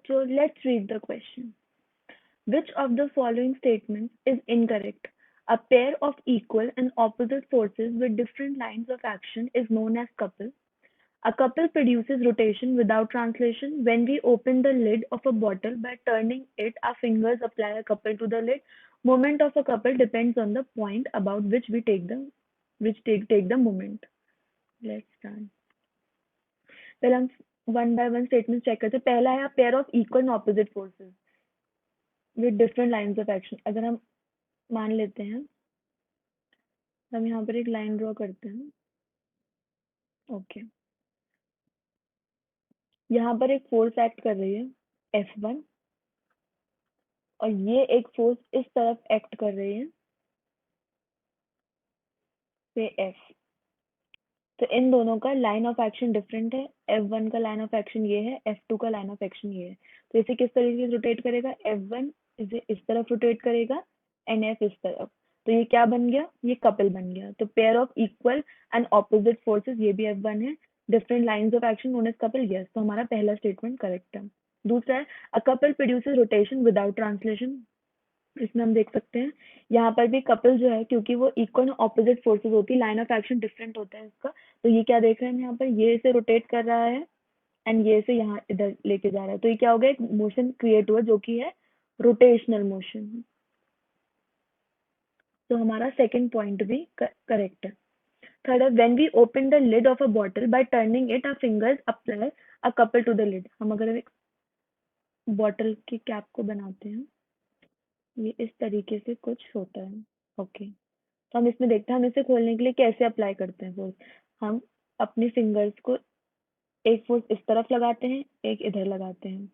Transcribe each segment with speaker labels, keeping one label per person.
Speaker 1: So let's read the question. Which of the following statements is incorrect? A pair of equal and opposite forces with different lines of action is known as couple. A couple produces rotation without translation. When we open the lid of a bottle by turning it, our fingers apply a couple to the lid. Moment of a couple depends on the point about which we take the moment. Let's start. पहले हम one by one statement check करते हैं. पहला है pair of equal and opposite forces with different lines of action. अगर हम मान लेते हैं, हम यहाँ पर एक लाइन ड्रॉ करते हैं. ओके, यहाँ पर एक फोर्स एक्ट कर रही है F1 और ये एक फोर्स इस तरफ एक्ट कर रही है से F. तो इन दोनों का लाइन ऑफ एक्शन डिफरेंट है. F1 का लाइन ऑफ एक्शन ये है, F2 का लाइन ऑफ एक्शन ये है. तो इसे किस तरीके से रोटेट करेगा? F1 इसे इस तरफ रोटेट करेगा एंड F इस तरफ. तो ये क्या बन गया? ये कपल बन गया. तो pair of equal and opposite forces, ये भी F1 है. Different lines of action known as couple. Yes, तो हमारा पहला स्टेटमेंट करेक्ट है. दूसरा है a couple produces rotation without translation. इसमें हम देख सकते हैं यहाँ पर भी कपल जो है, क्योंकि वो इक्वल ऑपोजिट फोर्सेस होती है, लाइन ऑफ एक्शन डिफरेंट होता है इसका. तो ये क्या देख रहे हैं हम यहाँ पर, ये इसे रोटेट कर रहा है एंड ये इसे यहाँ इधर लेके जा रहा है. तो ये क्या हो गया? एक मोशन क्रिएट हुआ जो कि है रोटेशनल मोशन. तो हमारा सेकंड पॉइंट भी करेक्ट है. थर्ड है when we open the lid of a bottle by turning it, our fingers apply a couple to the lid. हम अगर एक बॉटल की कैप को बनाते हैं, ये इस तरीके से कुछ होता है. ओके, तो हम इसमें देखते हैं हम इसे खोलने के लिए कैसे अप्लाई करते हैं फोर्स. हम अपनी फिंगर्स को एक फोर्स इस तरफ लगाते हैं, एक इधर लगाते हैं.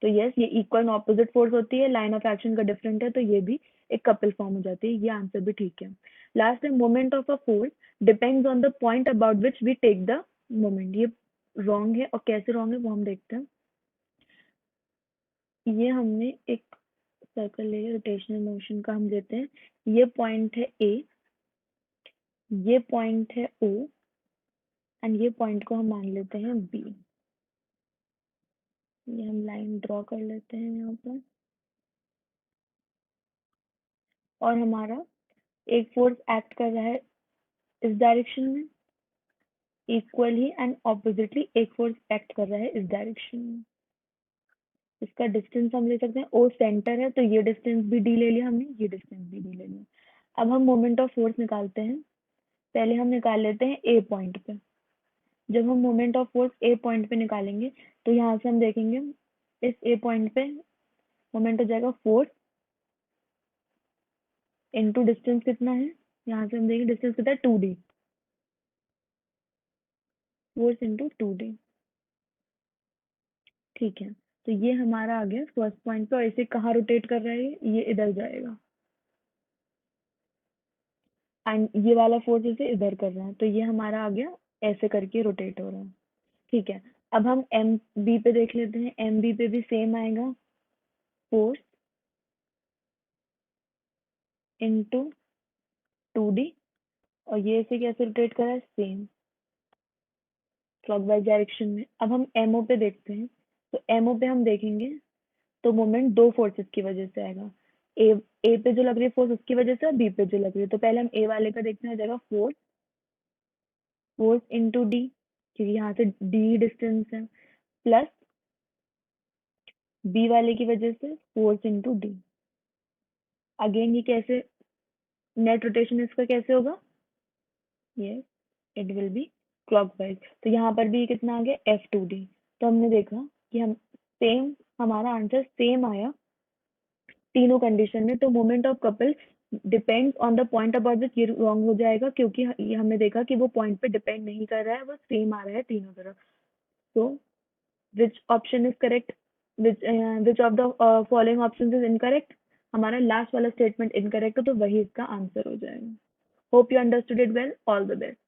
Speaker 1: तो यस, ये इक्वल एंड ऑपोजिट फोर्स होती है, लाइन ऑफ एक्शन का डिफरेंट है, तो ये भी एक कपल फॉर्म हो जाती है. ये आंसर भी ठीक है. लास्ट है moment of a force depends on the point about which we take the moment. ये रॉन्ग है, और कैसे रॉन्ग है वो हम देखते हैं. ये हमने एक सर्कल ले रोटेशनल मोशन का हम लेते हैं. ये पॉइंट है ए, ये पॉइंट है ओ एंड ये पॉइंट को हम मान लेते हैं बी. ये हम लाइन ड्रॉ कर लेते हैं यहाँ पर. और हमारा एक फोर्स एक्ट कर रहा है इस डायरेक्शन में, इक्वली एंड ऑपोजिटली एक फोर्स एक्ट कर रहा है इस डायरेक्शन में. इसका डिस्टेंस हम ले सकते हैं, ओ सेंटर है तो ये डिस्टेंस भी डी ले लिया हमने, ये डिस्टेंस भी डी ले लिया. अब हम मोमेंट ऑफ फोर्स निकालते हैं. पहले हम निकाल लेते हैं ए पॉइंट पे. जब हम moment of force A point पे निकालेंगे तो यहाँ से हम देखेंगे इस ए पॉइंट पे मोमेंट हो जाएगा फोर्स इनटू डिस्टेंस कितना है, यहाँ से हम देखेंगे डिस्टेंस कितना है 2d. Force into 2d. ठीक है, तो ये हमारा आ गया फर्स्ट पॉइंट पे. और इसे कहाँ रोटेट कर रहा है? ये इधर जाएगा एंड ये वाला फोर्स इसे इधर कर रहा है, तो ये हमारा आ गया ऐसे करके रोटेट हो रहा है. ठीक है, अब हम एम बी पे देख लेते हैं. एम बी पे भी सेम आएगा, फोर्स इनटू 2d. और ये इसे कैसे रोटेट कर रहा है? सेम क्लॉकवाइज डायरेक्शन में. अब हम एमओ पे देखते हैं. तो एमओ पे हम देखेंगे तो मोमेंट दो फोर्सेस की वजह से आएगा. ए ए पे जो लग रही है फोर्स उसकी वजह से, और बी पे जो लग रही है. तो पहले हम ए वाले का देखते हैं, जाएगा फोर्स फोर्स इनटू डी, क्योंकि यहाँ से डी डिस्टेंस है, प्लस बी वाले की वजह से फोर्स इनटू डी. अगेन ये कैसे नेट रोटेशन इसका कैसे होगा? ये इट विल बी क्लॉकवाइज. तो यहाँ पर भी कितना आ गया? F2d. तो हमने देखा कि हम सेम, हमारा आंसर सेम आया तीनों कंडीशन में. तो moment of couple depends on the point about विच ये रॉन्ग हो जाएगा, क्योंकि ये हमने देखा कि वो पॉइंट पे डिपेंड नहीं कर रहा है, वो सेम आ रहा है तीनों तरफ. तो which option is correct? Which of the following option is incorrect? हमारा लास्ट वाला स्टेटमेंट इनकरेक्ट है, तो वही इसका आंसर हो जाएगा. Hope you understood it well. All the best.